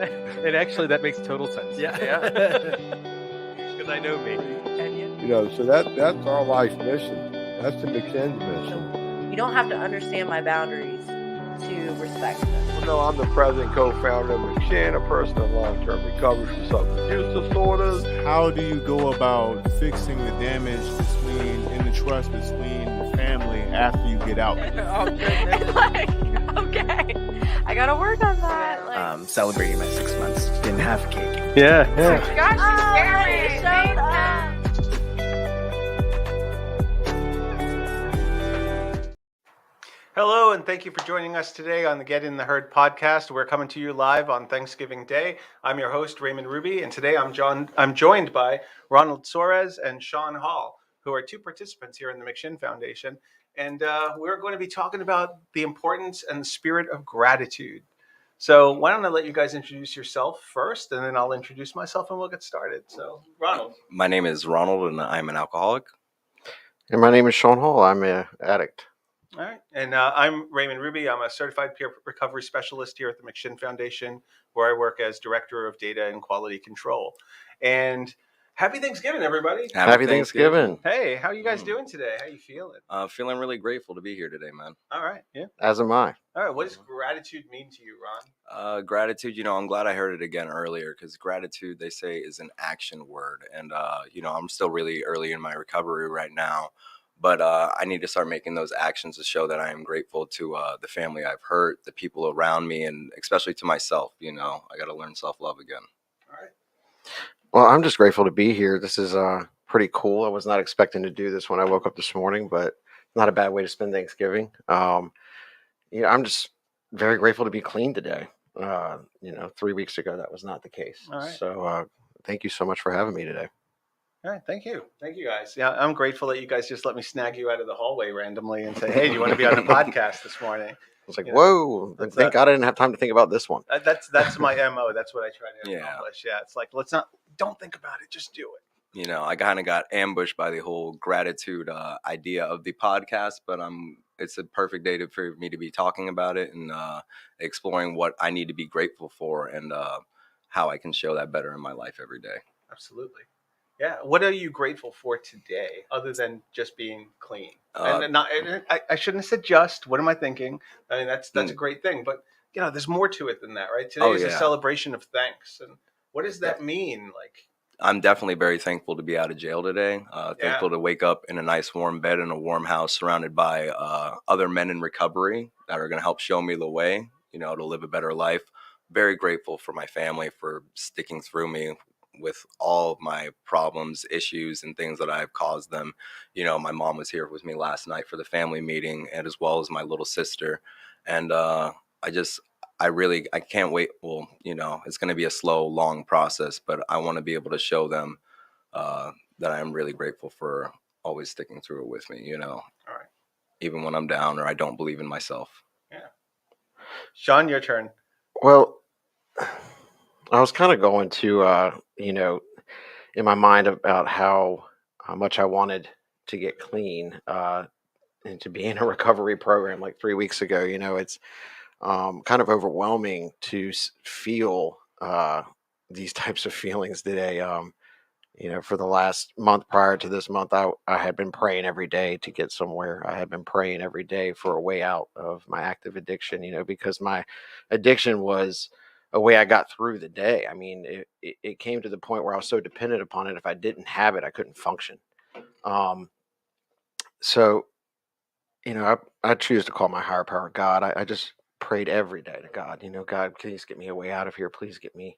And actually, that makes total sense. Yeah. Because I know me. And So that's our life mission. That's the McShinn's mission. You don't have to understand my boundaries to respect them. Well, no, I'm the president and co-founder of McShinn, a person in long-term recovery from substance use disorders. How do you go about fixing the damage in the trust between the family after you get out? Okay, I gotta work on that. Celebrating my 6 months. Didn't have a cake. yeah. Gosh, you showed up. Hello, and thank you for joining us today on the Get in the Herd podcast. We're coming to you live on Thanksgiving Day. I'm your host, Raymond Ruybe, and today I'm joined by Ronald Soares and Shaun Hall, who are two participants here in the McShinn Foundation. And we're going to be talking about the importance and the spirit of gratitude. So why don't I let you guys introduce yourself first, and then I'll introduce myself and we'll get started. So, Ronald. My name is Ronald, and I'm an alcoholic. And my name is Shaun Hall. I'm an addict. All right. And I'm Raymond Ruybe. I'm a certified peer recovery specialist here at the McShinn Foundation, where I work as director of data and quality control. And happy Thanksgiving, everybody. Happy Thanksgiving. Hey, how are you guys doing today? How you feeling? Feeling really grateful to be here today, man. All right. Yeah. As am I. All right. What does gratitude mean to you, Ron? Gratitude, I'm glad I heard it again earlier, because gratitude, they say, is an action word. And, I'm still really early in my recovery right now. But I need to start making those actions to show that I am grateful to the family I've hurt, the people around me, and especially to myself. I got to learn self-love again. All right. Well, I'm just grateful to be here. This is pretty cool. I was not expecting to do this when I woke up this morning, but not a bad way to spend Thanksgiving. I'm just very grateful to be clean today. 3 weeks ago, that was not the case. All right. So thank you so much for having me today. All right, thank you, guys. Yeah, I'm grateful that you guys just let me snag you out of the hallway randomly and say, "Hey, do you want to be on the podcast this morning?" I was like, "Whoa!" Thank God I didn't have time to think about this one. That's my MO. That's what I try to accomplish. Yeah, it's like don't think about it, just do it. I kind of got ambushed by the whole gratitude idea of the podcast, but it's a perfect day for me to be talking about it and exploring what I need to be grateful for and how I can show that better in my life every day. Absolutely. Yeah. What are you grateful for today, other than just being clean? I shouldn't have said just. What am I thinking? I mean, that's a great thing, but there's more to it than that, right? Today is a celebration of thanks, and what does that mean? Like, I'm definitely very thankful to be out of jail today. Thankful to wake up in a nice warm bed in a warm house, surrounded by other men in recovery that are going to help show me the way, to live a better life. Very grateful for my family for sticking through me with all of my problems, issues, and things that I've caused them. My mom was here with me last night for the family meeting, and as well as my little sister. And I can't wait. Well, it's going to be a slow, long process, but I want to be able to show them that I'm really grateful for always sticking through it with me, All right. Even when I'm down or I don't believe in myself. Yeah. Shaun, your turn. Well, I was kind of going to, in my mind about how much I wanted to get clean and to be in a recovery program like 3 weeks ago. It's kind of overwhelming to feel these types of feelings today. For the last month prior to this month, I had been praying every day to get somewhere. I had been praying every day for a way out of my active addiction, because my addiction was a way I got through the day. I mean, it came to the point where I was so dependent upon it. If I didn't have it, I couldn't function. So, I choose to call my higher power God. I just prayed every day to God, God, please get me a way out of here. Please get me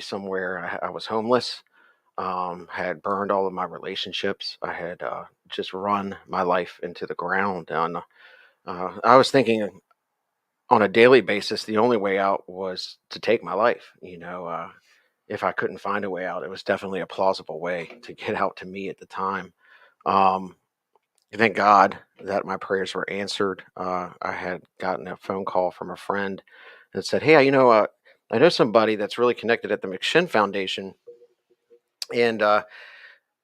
somewhere. I was homeless. Had burned all of my relationships. I had just run my life into the ground. And I was thinking on a daily basis, the only way out was to take my life. If I couldn't find a way out, it was definitely a plausible way to get out to me at the time. Thank God that my prayers were answered. I had gotten a phone call from a friend that said, "Hey, I know somebody that's really connected at the McShinn Foundation, and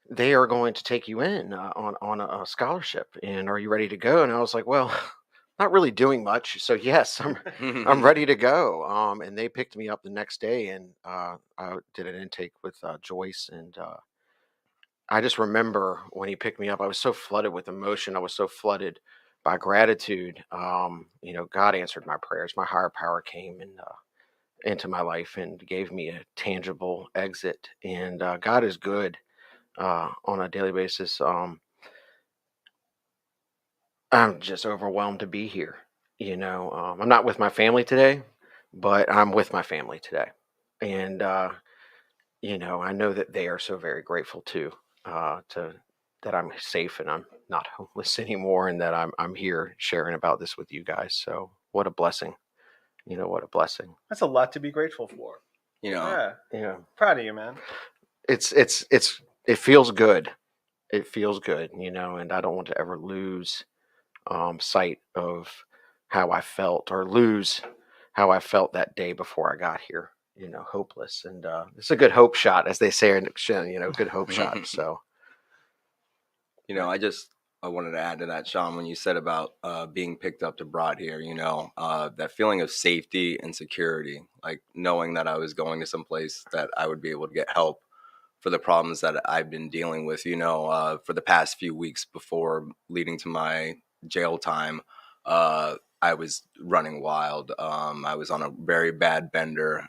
they are going to take you in on a scholarship. And are you ready to go?" And I was like, "Well, not really doing much. So yes, I'm ready to go. And they picked me up the next day, and I did an intake with Joyce, and I just remember when he picked me up, I was so flooded with emotion. I was so flooded by gratitude. God answered my prayers. My higher power came into my life and gave me a tangible exit. And God is good on a daily basis. I'm just overwhelmed to be here. I'm not with my family today, but I'm with my family today. And, I know that they are so very grateful too, to that I'm safe and I'm not homeless anymore, and that I'm here sharing about this with you guys. So what a blessing. What a blessing. That's a lot to be grateful for. Yeah. Proud of you, man. It feels good. It feels good, and I don't want to ever lose sight of how I felt, or lose how I felt that day before I got here, hopeless. And it's a good hope shot, as they say, good hope shot. So, I wanted to add to that, Shaun, when you said about being picked up to brought here, that feeling of safety and security, like knowing that I was going to some place that I would be able to get help for the problems that I've been dealing with, for the past few weeks before leading to my jail time. I was running wild. I was on a very bad bender.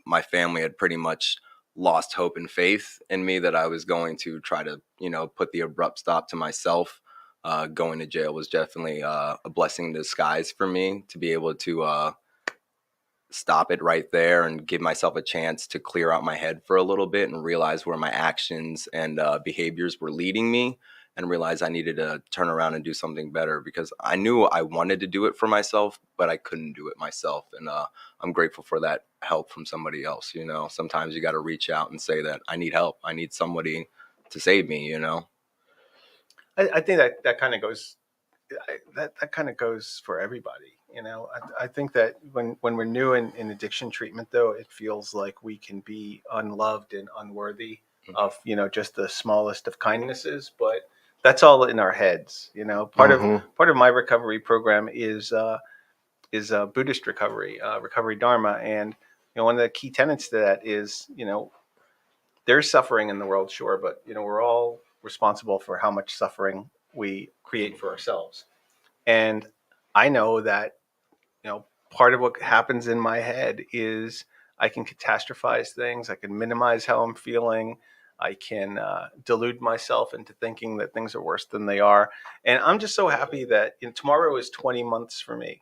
My family had pretty much lost hope and faith in me that I was going to try to, put the abrupt stop to myself. Going to jail was definitely a blessing in disguise for me to be able to stop it right there and give myself a chance to clear out my head for a little bit and realize where my actions and behaviors were leading me, and realize I needed to turn around and do something better, because I knew I wanted to do it for myself, but I couldn't do it myself. And I'm grateful for that help from somebody else. Sometimes you got to reach out and say that I need help. I need somebody to save me, I think that kind of goes. That kind of goes for everybody. I think that when we're new in addiction treatment, though, it feels like we can be unloved and unworthy of just the smallest of kindnesses. But that's all in our heads. Part of my recovery program is Buddhist recovery, recovery Dharma, and one of the key tenets to that is there's suffering in the world, sure, but we're all responsible for how much suffering we create for ourselves. And I know that, part of what happens in my head is I can catastrophize things. I can minimize how I'm feeling. I can delude myself into thinking that things are worse than they are. And I'm just so happy that tomorrow is 20 months for me.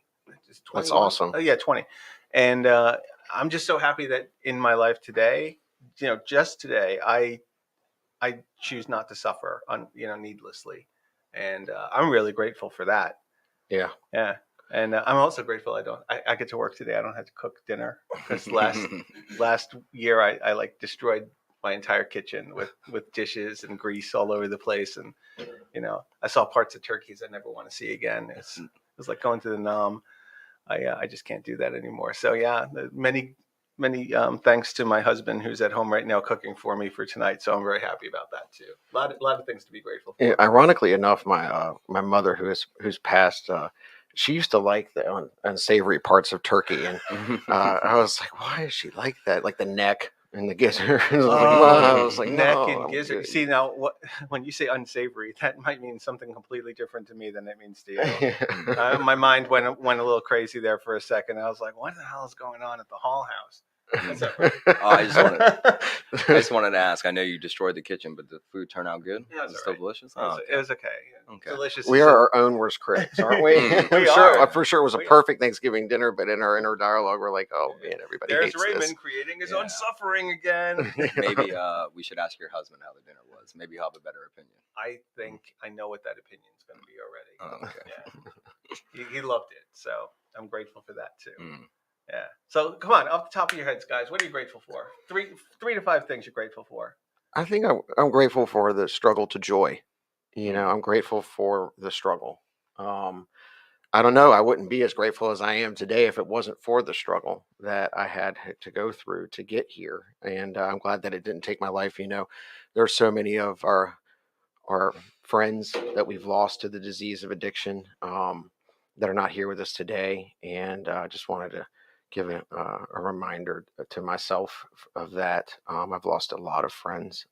That's awesome. Oh, yeah, 20. And I'm just so happy that in my life today, just today, I choose not to suffer needlessly. And I'm really grateful for that. Yeah. And I'm also grateful I get to work today. I don't have to cook dinner, because last year I like destroyed my entire kitchen with dishes and grease all over the place. And, I saw parts of turkeys I never want to see again. It was like going to the Nam. I just can't do that anymore. So yeah, many thanks to my husband, who's at home right now cooking for me for tonight. So I'm very happy about that too. A lot of things to be grateful for. Yeah, ironically enough, my mother, who's passed, she used to like the unsavory parts of turkey, and I was like, why does she like that? Like the neck and the gizzard. I was like, neck no, and gizzard. See, now when you say unsavory, that might mean something completely different to me than it means to you. My mind went a little crazy there for a second. I was like, what the hell is going on at the Hall house? I just wanted to ask. I know you destroyed the kitchen, but the food turned out good. Yeah, it was still delicious. It was okay. Okay. Delicious. We are our own worst critics, aren't we? We are. For sure, it was a perfect Thanksgiving dinner, but in our inner dialogue, we're like, oh man, everybody hates Raymond this. creating his own suffering again. Maybe we should ask your husband how the dinner was. Maybe he'll have a better opinion. I think I know what that opinion is going to be already. Oh, okay. Yeah. He loved it, so I'm grateful for that too. Yeah. So come on, off the top of your heads, guys, what are you grateful for? Three to five things you're grateful for. I think I'm grateful for the struggle to joy. I'm grateful for the struggle. I don't know. I wouldn't be as grateful as I am today if it wasn't for the struggle that I had to go through to get here. And I'm glad that it didn't take my life. There are so many of our friends that we've lost to the disease of addiction. that are not here with us today, and just wanted to give a reminder to myself of that. I've lost a lot of friends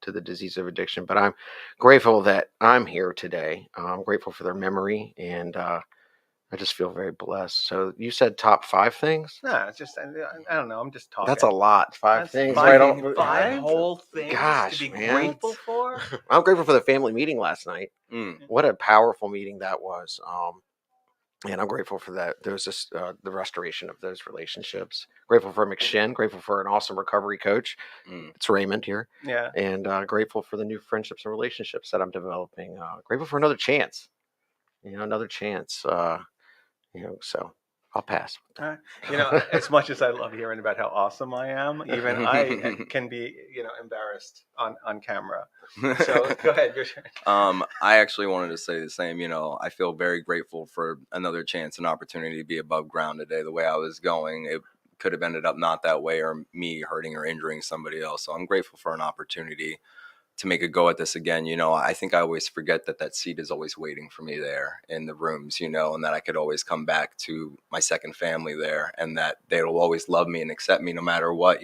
to the disease of addiction, but I'm grateful that I'm here today. I'm grateful for their memory, and I just feel very blessed. So you said top 5 things? No, it's just I don't know. I'm just talking. That's a lot. 5 That's things. five, Right on. five whole things Gosh, to be man. grateful for. I'm grateful for the family meeting last night. What a powerful meeting that was. And I'm grateful for that. There's this the restoration of those relationships. Grateful for McShin. Grateful for an awesome recovery coach. It's Raymond here. Yeah. And grateful for the new friendships and relationships that I'm developing. Grateful for another chance. Another chance. So I'll pass. As much as I love hearing about how awesome I am, even I can be, embarrassed on camera. So go ahead. Your turn. I actually wanted to say the same. I feel very grateful for another chance and opportunity to be above ground today. The way I was going, it could have ended up not that way, or me hurting or injuring somebody else. So I'm grateful for an opportunity to make a go at this again. I think I always forget that seat is always waiting for me there in the rooms, and that I could always come back to my second family there, and that they will always love me and accept me no matter what.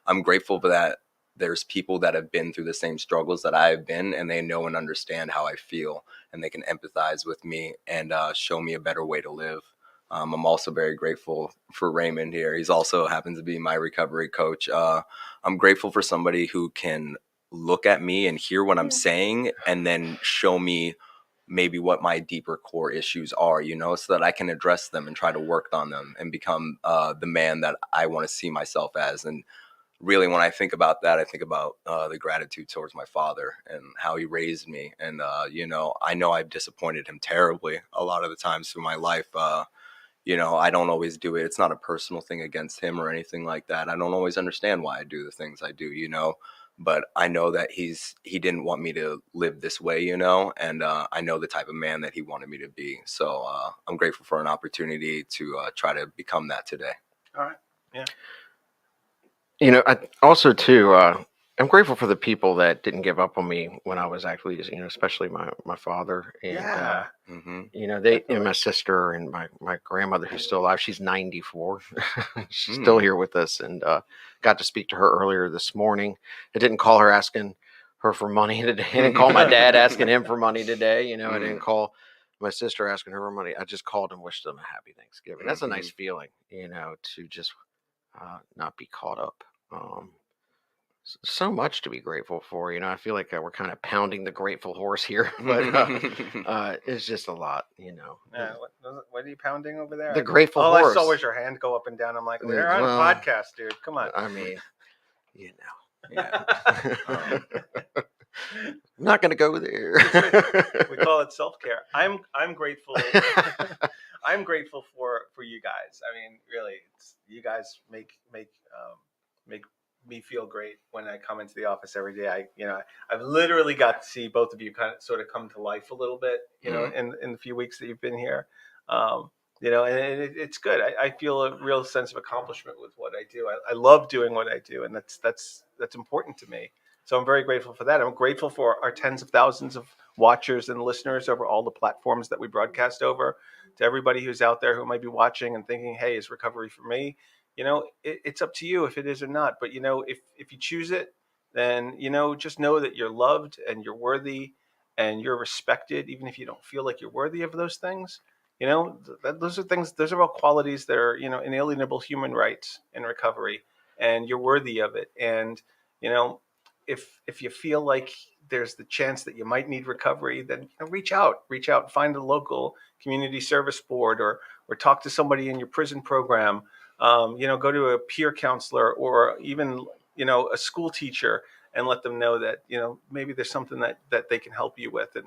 I'm grateful for that. There's people that have been through the same struggles that I have been, and they know and understand how I feel, and they can empathize with me and show me a better way to live. I'm also very grateful for Raymond here. He's also happens to be my recovery coach. I'm grateful for somebody who can look at me and hear what I'm saying, and then show me maybe what my deeper core issues are, so that I can address them and try to work on them and become the man that I want to see myself as. And really, when I think about that, I think about the gratitude towards my father and how he raised me. And, I know I've disappointed him terribly a lot of the times through my life. I don't always do it. It's not a personal thing against him or anything like that. I don't always understand why I do the things I do, but I know that he didn't want me to live this way, and I know the type of man that he wanted me to be. So I'm grateful for an opportunity to try to become that today. All right. Yeah. I also too, I'm grateful for the people that didn't give up on me when I was actually, especially my father and, they, my sister and my grandmother who's still alive. She's 94. She's still here with us, and got to speak to her earlier this morning. I didn't call her asking her for money today. I didn't call my dad asking him for money today. I didn't call my sister asking her for money. I just called and wished them a happy Thanksgiving. That's a nice feeling, to just not be caught up. So much to be grateful for. I feel like we're kind of pounding the grateful horse here, but it's just a lot. What are you pounding over there? The grateful horse. All I saw was your hand go up and down. I'm like, we're on a podcast, dude. Come on. I mean, yeah. I'm not going to go there. We call it self-care. I'm grateful. I'm grateful for you guys. I mean, really, you guys make me feel great when I come into the office every day. I've literally got to see both of you sort of come to life a little bit, in the few weeks that you've been here. And it's good. I feel a real sense of accomplishment with what I do. I love doing what I do, and that's important to me. So I'm very grateful for that. I'm grateful for our tens of thousands of watchers and listeners over all the platforms that we broadcast over. To everybody who's out there who might be watching and thinking, hey, is recovery for me? It's up to you if it is or not. But, if you choose it, then, just know that you're loved and you're worthy and you're respected, even if you don't feel like you're worthy of those things. Those are things, those are all qualities that are, inalienable human rights in recovery, and you're worthy of it. And, if you feel like there's the chance that you might need recovery, then reach out, find a local community service board or talk to somebody in your prison program. Go to a peer counselor or even, a school teacher and let them know that, maybe there's something that they can help you with. And,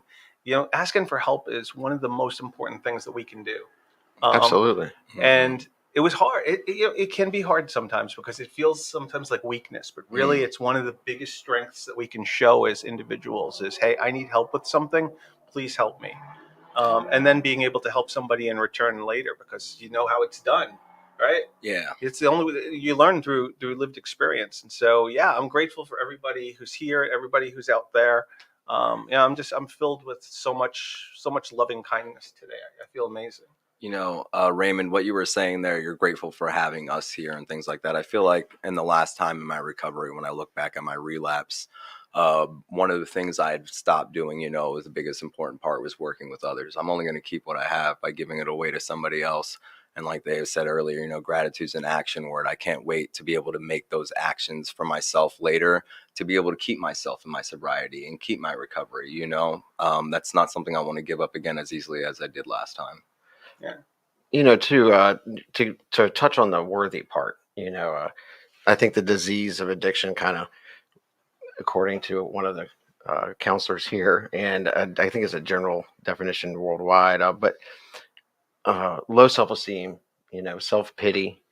asking for help is one of the most important things that we can do. Absolutely. And it was hard. It can be hard sometimes because it feels sometimes like weakness, but really it's one of the biggest strengths that we can show as individuals is, hey, I need help with something. Please help me. And then being able to help somebody in return later because you know how it's done. Right? Yeah. It's the only way you learn through lived experience. And so, yeah, I'm grateful for everybody who's here, everybody who's out there. I'm filled with so much loving kindness today. I feel amazing. Raymond, what you were saying there, you're grateful for having us here and things like that. I feel like in the last time in my recovery, when I look back at my relapse, one of the things I had stopped doing, was the biggest important part was working with others. I'm only going to keep what I have by giving it away to somebody else. And like they said earlier, gratitude's an action word. I can't wait to be able to make those actions for myself later, to be able to keep myself in my sobriety and keep my recovery. That's not something I want to give up again as easily as I did last time. Yeah. To touch on the worthy part, I think the disease of addiction kind of, according to one of the counselors here, and I think it's a general definition worldwide, but low self-esteem, self-pity,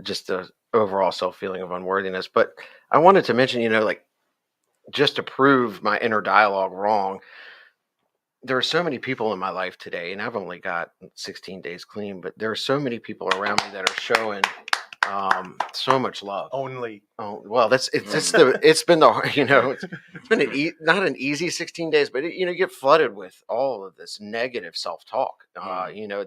just the overall self-feeling of unworthiness. But I wanted to mention, like, just to prove my inner dialogue wrong, there are so many people in my life today, and I've only got 16 days clean, but there are so many people around me that are showing so much love. Only. Oh, well, it's been not an easy 16 days, but you get flooded with all of this negative self-talk,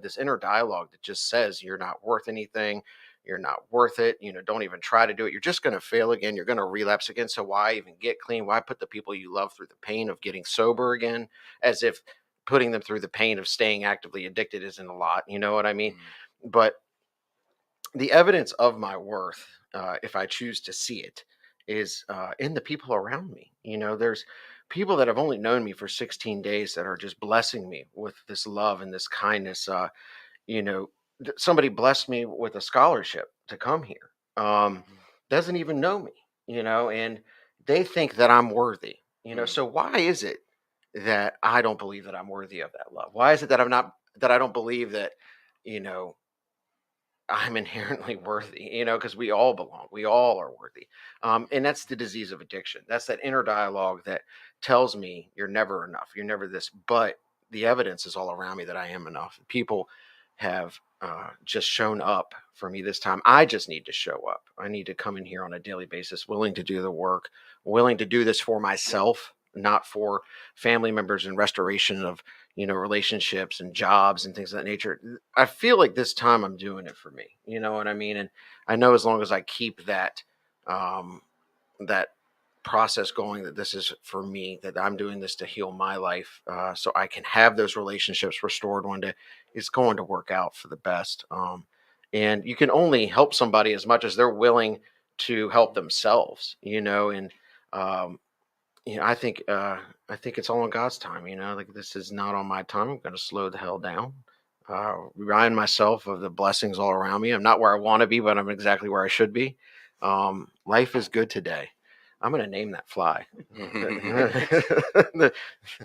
this inner dialogue that just says you're not worth anything. You're not worth it. Don't even try to do it. You're just going to fail again. You're going to relapse again. So why even get clean? Why put the people you love through the pain of getting sober again, as if putting them through the pain of staying actively addicted isn't a lot. You know what I mean? But the evidence of my worth, if I choose to see it, is in the people around me. There's people that have only known me for 16 days that are just blessing me with this love and this kindness. Somebody blessed me with a scholarship to come here. Doesn't even know me, and they think that I'm worthy. So why is it that I don't believe that I'm worthy of that love? Why is it that I don't believe that, I'm inherently worthy, because we all belong. We all are worthy. And that's the disease of addiction. That's that inner dialogue that tells me you're never enough. You're never this. But the evidence is all around me that I am enough. People have just shown up for me this time. I just need to show up. I need to come in here on a daily basis, willing to do the work, willing to do this for myself, not for family members, and restoration of relationships and jobs and things of that nature. I feel like this time I'm doing it for me. You know what I mean? And I know as long as I keep that that process going, that this is for me, that I'm doing this to heal my life, so I can have those relationships restored one day, it's going to work out for the best. And you can only help somebody as much as they're willing to help themselves, and I think it's all in God's time. Like, this is not on my time. I'm going to slow the hell down. Remind myself of the blessings all around me. I'm not where I want to be, but I'm exactly where I should be. Life is good today. I'm going to name that fly.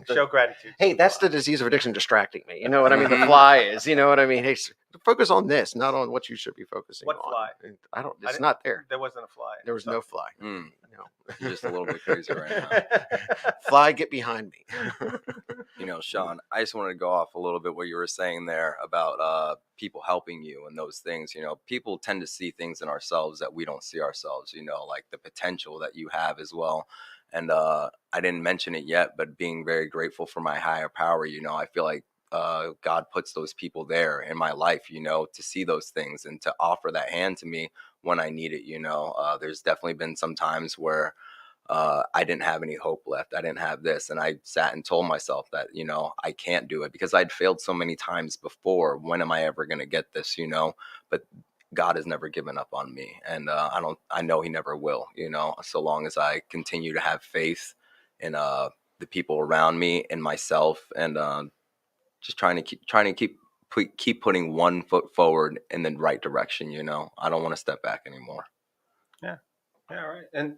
Show gratitude. Hey, that's the disease of addiction distracting me. You know what I mean? The fly is, you know what I mean? Hey, focus on this, not on what you should be focusing on. What fly? It's not there. There wasn't a fly. There was no fly. No. You're just a little bit crazy right now. Fly, get behind me. Shaun, I just wanted to go off a little bit what you were saying there about people helping you and those things. People tend to see things in ourselves that we don't see ourselves, like the potential that you have as well. And I didn't mention it yet, but being very grateful for my higher power, I feel like God puts those people there in my life, to see those things and to offer that hand to me when I need it. There's definitely been some times where I didn't have any hope left. I didn't have this. And I sat and told myself that, I can't do it because I'd failed so many times before. When am I ever going to get this, But God has never given up on me. And I know he never will, so long as I continue to have faith in the people around me and myself, and just trying to keep putting one foot forward in the right direction. I don't want to step back anymore. Yeah, right. And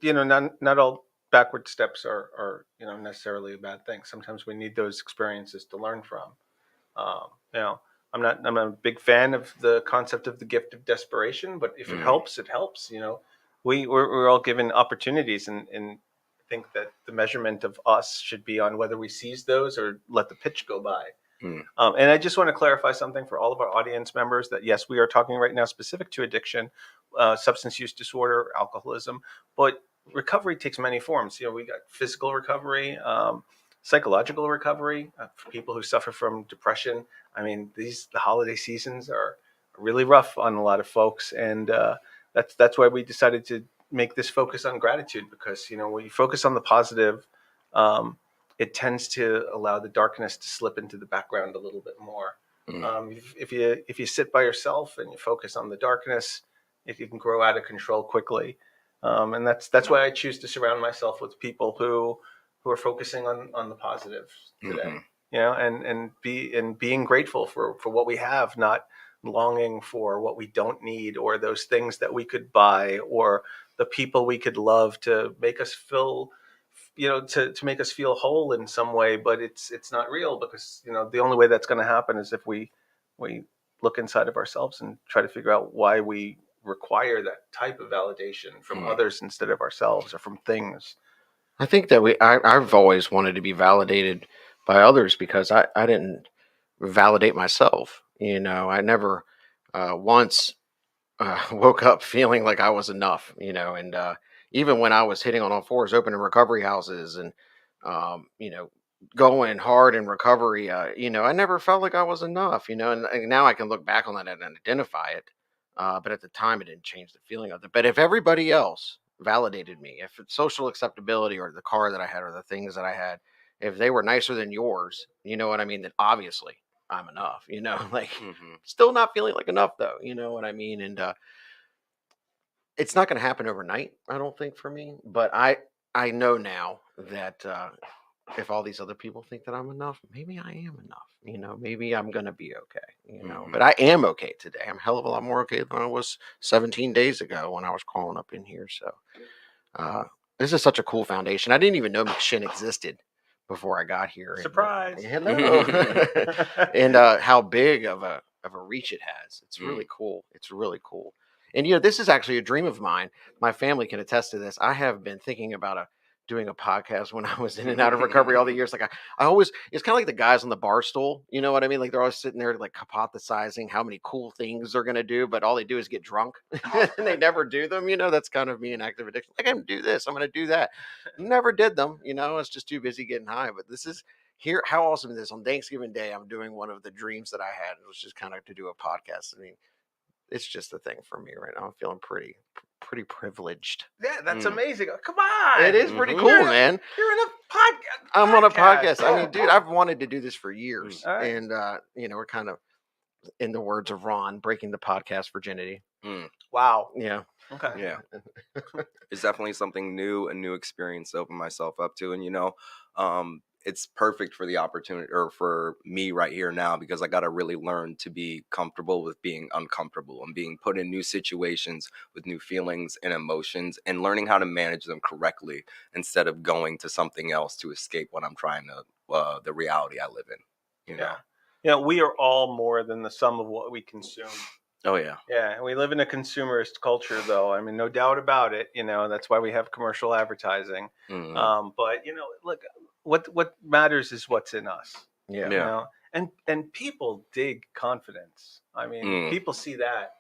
not all backward steps are necessarily a bad thing. Sometimes we need those experiences to learn from. I'm a big fan of the concept of the gift of desperation, but if it helps, it helps. We're all given opportunities, and I think that the measurement of us should be on whether we seize those or let the pitch go by. And I just want to clarify something for all of our audience members, that yes, we are talking right now specific to addiction, substance use disorder, alcoholism, but recovery takes many forms. We got physical recovery, psychological recovery for people who suffer from depression. I mean, the holiday seasons are really rough on a lot of folks, and that's why we decided to make this focus on gratitude, because when you focus on the positive, it tends to allow the darkness to slip into the background a little bit more. If you sit by yourself and you focus on the darkness, it can grow out of control quickly. And that's why I choose to surround myself with people who are focusing on the positives today. And being grateful for what we have, not longing for what we don't need, or those things that we could buy, or the people we could love to make us feel, to make us feel whole in some way. But it's not real, because the only way that's going to happen is if we look inside of ourselves and try to figure out why we require that type of validation from others instead of ourselves, or from things. I think that I've always wanted to be validated by others, because I didn't validate myself. I never once woke up feeling like I was enough, and even when I was hitting on all fours, opening recovery houses and, going hard in recovery, I never felt like I was enough, and now I can look back on that and identify it. But at the time, it didn't change the feeling of it. But if everybody else validated me, if it's social acceptability, or the car that I had, or the things that I had, if they were nicer than yours, you know what I mean, then obviously I'm enough, like still not feeling like enough though, you know what I mean? And it's not going to happen overnight, I don't think, for me, but I know now that if all these other people think that I'm enough, maybe I am enough, maybe I'm going to be okay, but I am okay today. I'm a hell of a lot more okay than I was 17 days ago when I was crawling up in here. So this is such a cool foundation. I didn't even know McShin existed before I got here. Surprise. And, hello. And how big of a reach it has. It's really cool. It's really cool. And this is actually a dream of mine. My family can attest to this. I have been thinking about doing a podcast when I was in and out of recovery all the years. Like I always, it's kind of like the guys on the bar stool. You know what I mean? Like they're always sitting there like hypothesizing how many cool things they're going to do, but all they do is get drunk and they never do them. That's kind of me in active addiction. Like, I'm going to do this, I'm going to do that. Never did them. I was just too busy getting high. But this is here. How awesome is this? On Thanksgiving Day, I'm doing one of the dreams that I had. It was just kind of to do a podcast. I mean, it's just a thing for me right now. I'm feeling pretty privileged. Yeah, that's amazing. Come on. It is pretty cool, man. You're in a podcast. I'm on a podcast. I mean, dude, I've wanted to do this for years. Right. And, we're kind of, in the words of Ron, breaking the podcast virginity. Wow. Yeah. Okay. Yeah. It's definitely something new, a new experience to open myself up to. And, it's perfect for the opportunity, or for me right here now, because I got to really learn to be comfortable with being uncomfortable and being put in new situations with new feelings and emotions, and learning how to manage them correctly instead of going to something else to escape what I'm trying to, the reality I live in, Yeah. We are all more than the sum of what we consume. Oh, yeah. Yeah. We live in a consumerist culture, though. I mean, no doubt about it. That's why we have commercial advertising. But, look, what matters is what's in us. Yeah. And people dig confidence. I mean, people see that.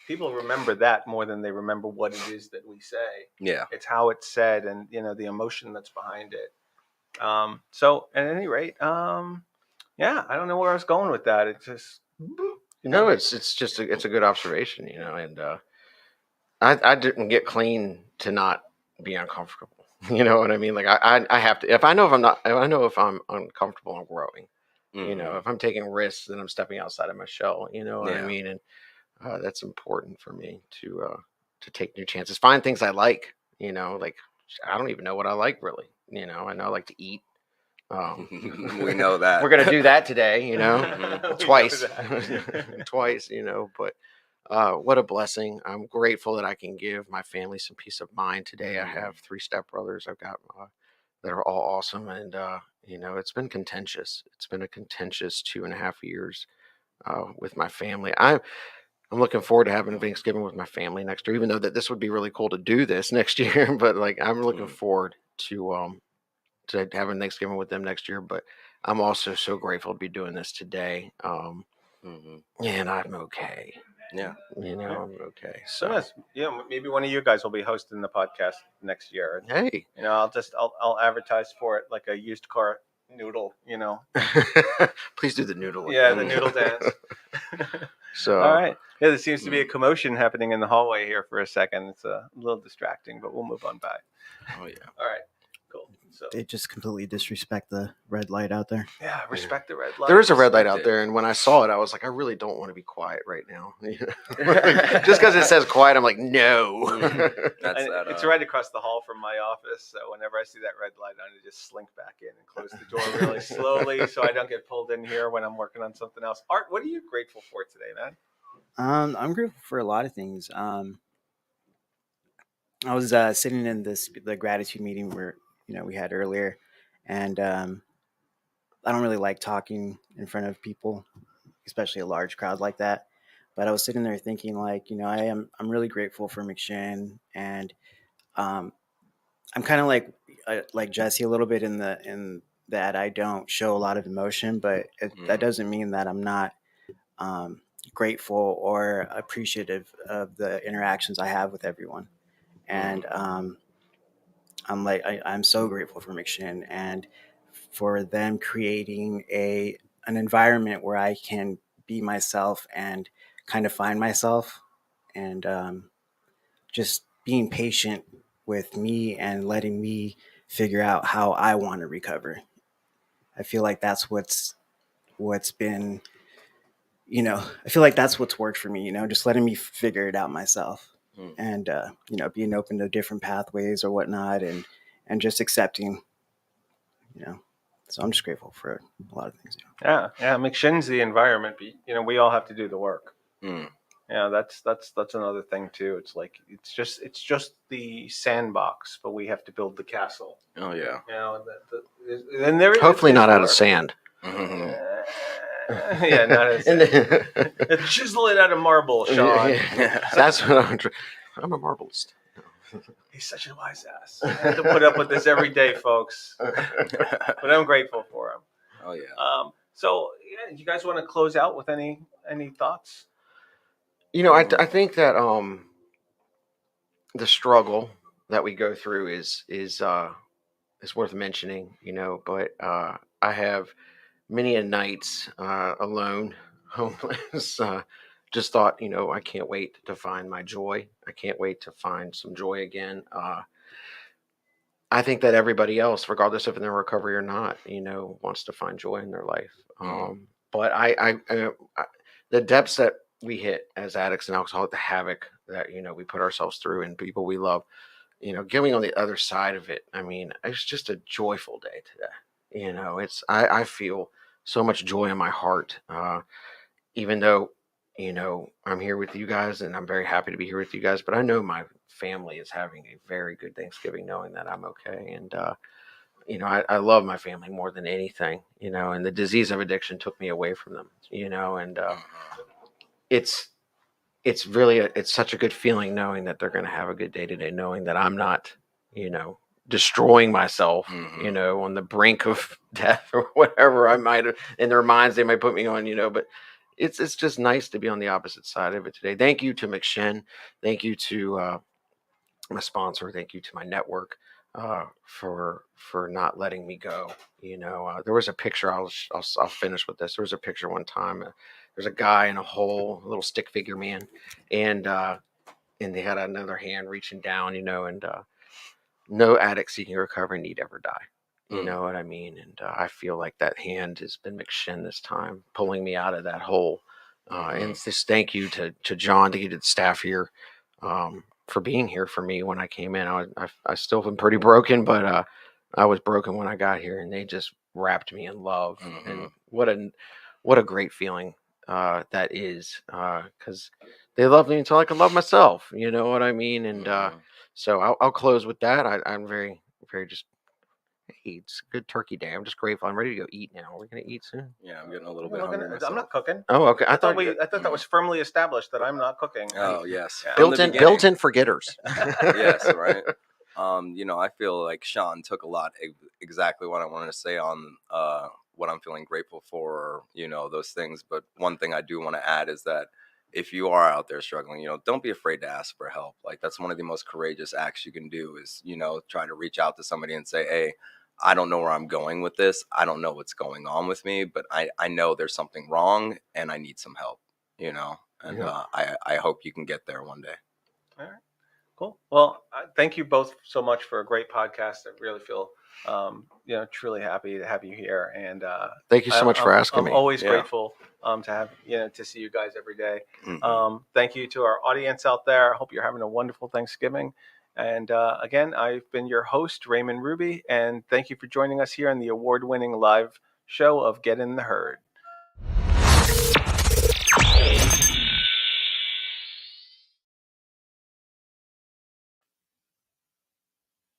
People remember that more than they remember what it is that we say. Yeah. It's how it's said, and, the emotion that's behind it. So at any rate, I don't know where I was going with that. It's just... No, it's just it's a good observation, and I didn't get clean to not be uncomfortable. You know what I mean? Like I have to, if I know if I'm uncomfortable, I'm growing. If I'm taking risks, then I'm stepping outside of my shell. You know what I mean? And that's important for me to take new chances, find things I like. Like I don't even know what I like really. I know I like to eat. We know that we're gonna do that today, twice. Twice, but what a blessing. I'm grateful that I can give my family some peace of mind today. I have 3 stepbrothers I've got that are all awesome, and it's been contentious. It's been a contentious 2.5 years with my family. I'm looking forward to having Thanksgiving with my family next year, even though that this would be really cool to do this next year, but like I'm looking forward to having Thanksgiving with them next year. But I'm also so grateful to be doing this today. And I'm okay. Yeah. I'm okay. So So yes, maybe one of you guys will be hosting the podcast next year. hey, I'll advertise for it like a used car noodle. please do the noodle Yeah, again. the noodle dance. So All right. Yeah, there seems to be a commotion happening in the hallway here for a second. It's a little distracting, but we'll move on by. Oh yeah. All right. Cool. So They just completely disrespect the red light out there. yeah, respect the red light. there is a red light respect out it. there, and when I saw it, I was like, I really don't want to be quiet right now. Just because it says quiet, I'm like, no. That's And that. it's right across the hall from my office. So whenever I see that red light, I just slink back in and close the door really slowly so I don't get pulled in here when I'm working on something else. Art, what are you grateful for today, man? I'm grateful for a lot of things. I was sitting in the gratitude meeting where we had earlier, and I don't really like talking in front of people, especially a large crowd like that. But I was sitting there thinking, like, I'm really grateful for McShane, and um, I'm kind of like Jesse a little bit in that I don't show a lot of emotion, but that doesn't mean that I'm not um, grateful or appreciative of the interactions I have with everyone. And I'm so grateful for McShin and for them creating an environment where I can be myself and kind of find myself, and just being patient with me and letting me figure out how I want to recover. I feel like that's what's been, I feel like that's what's worked for me, just letting me figure it out myself, and being open to different pathways or whatnot, and just accepting, so I'm just grateful for a lot of things. Yeah, McShin's the environment, but we all have to do the work. Yeah, that's another thing too. It's like it's just the sandbox, but we have to build the castle. Oh yeah. And there Hopefully not out of work. sand. Yeah, not as chisel it out of marble, Shaun. That's what I'm a marbleist. He's such a wise ass. I have to put up with this every day, folks. But I'm grateful for him. Oh yeah. So yeah, you guys want to close out with any thoughts? I think that the struggle that we go through is worth mentioning. But I have many a nights alone, homeless. Just thought, I can't wait to find my joy. I can't wait to find some joy again. I think that everybody else, regardless if in their recovery or not, wants to find joy in their life. But I the depths that we hit as addicts and alcoholics, the havoc that we put ourselves through and people we love, getting on the other side of it. I mean, it's just a joyful day today. I feel so much joy in my heart, even though I'm here with you guys, and I'm very happy to be here with you guys. But I know my family is having a very good Thanksgiving, knowing that I'm okay. And I love my family more than anything. And the disease of addiction took me away from them. And it's really it's such a good feeling knowing that they're going to have a good day today, knowing that I'm not destroying myself on the brink of death or whatever I might have in their minds they might put me on. But it's just nice to be on the opposite side of it today. Thank you to McShin. Thank you to my sponsor. Thank you to my network for not letting me go. There was a picture. I'll finish with this. There was a picture one time. There's a guy in a hole, a little stick figure man, and they had another hand reaching down. And no addict seeking recovery need ever die. You know what I mean? And I feel like that hand has been McShin this time, pulling me out of that hole. And just thank you to John, thank you to the staff here for being here for me when I came in. I still been pretty broken, but I was broken when I got here, and they just wrapped me in love. And what a great feeling that is, because they loved me until I could love myself. You know what I mean? And so I'll close with that. I'm very, very just. Hey, it's good turkey day. I'm just grateful. I'm ready to go eat now. Are we gonna eat soon? Yeah, I'm getting a little bit hungry myself. I'm not cooking. Oh, okay. I thought that was firmly established that I'm not cooking. Oh yes, Yeah. built-in forgetters. Yes, right. I feel like Shaun took a lot exactly what I wanted to say on what I'm feeling grateful for. Those things. But one thing I do want to add is that if you are out there struggling, don't be afraid to ask for help. Like, that's one of the most courageous acts you can do is, try to reach out to somebody and say, hey, I don't know where I'm going with this. I don't know what's going on with me, but I know there's something wrong and I need some help, and I hope you can get there one day. All right. Cool. Well, thank you both so much for a great podcast. I really feel, truly happy to have you here. And thank you so much for asking me. I'm always grateful to have, to see you guys every day. Mm-hmm. Thank you to our audience out there. I hope you're having a wonderful Thanksgiving. And again, I've been your host, Raymond Ruybe, and thank you for joining us here on the award-winning live show of Get in the Herd.